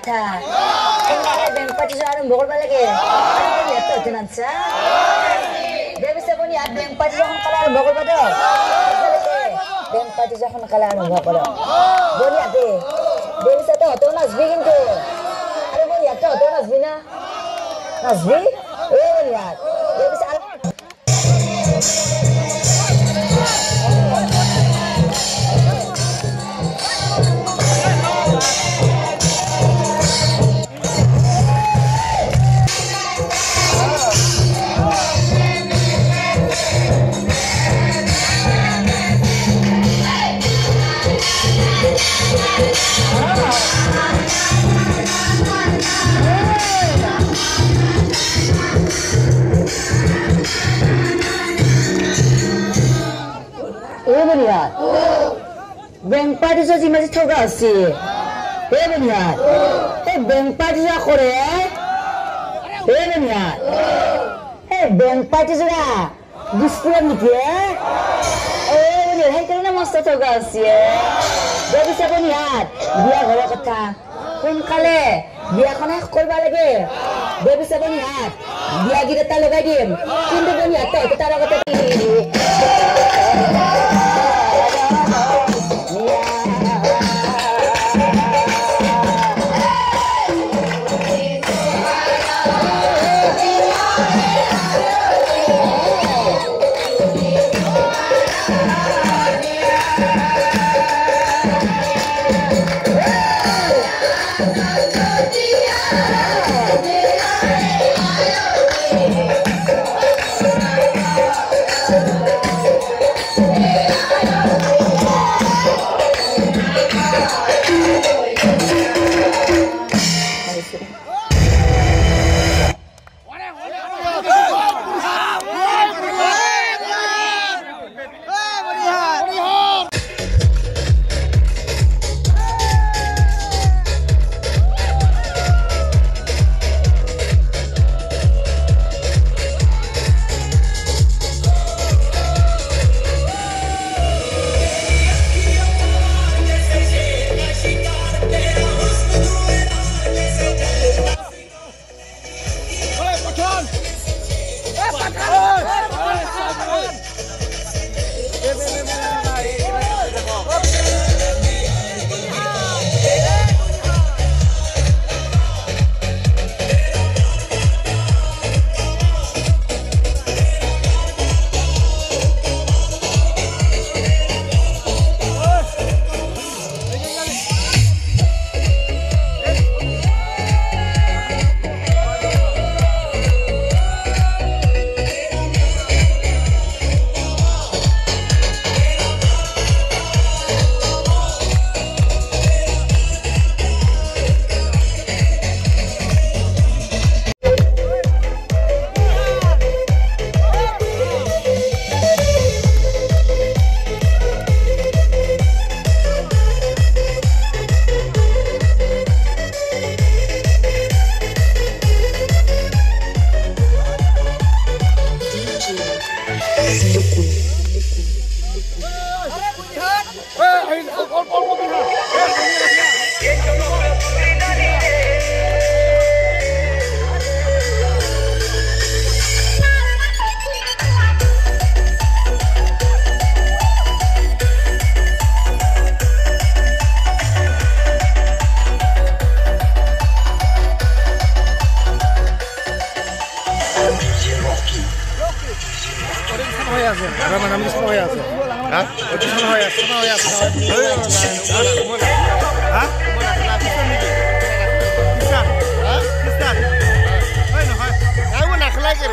কথা বেংক পাতিছো আৰম্ভ কৰিব লাগে ইয়াত হতে নাছা দেবিছে বনি আৰ বেংক পাতিছো সোনকালে আৰম্ভ কৰিব দে বেংক পাতিছো সোনকালে আৰম্ভ কৰ বনি আতে দেবিছে তো হতেও নাচবি কিন্তু আরে বনি ইয়াত হতেও নাচবি না নাচবি বনি ইয়াত দেবিছে Benar. Bang party so si masih thoga si. Benar. Bang party so kore. Benar. Bang party so da. Display ni dia. Benar. Kerana masa thoga si. Jadi siapa ni hat? Dia gora kata. Pun kale. Dia kena korba lagi. Dia bisa ni hat. Dia kita tak logai dia. Kindu ni hat. Kita tak kata ni. Aku nak kelak ke?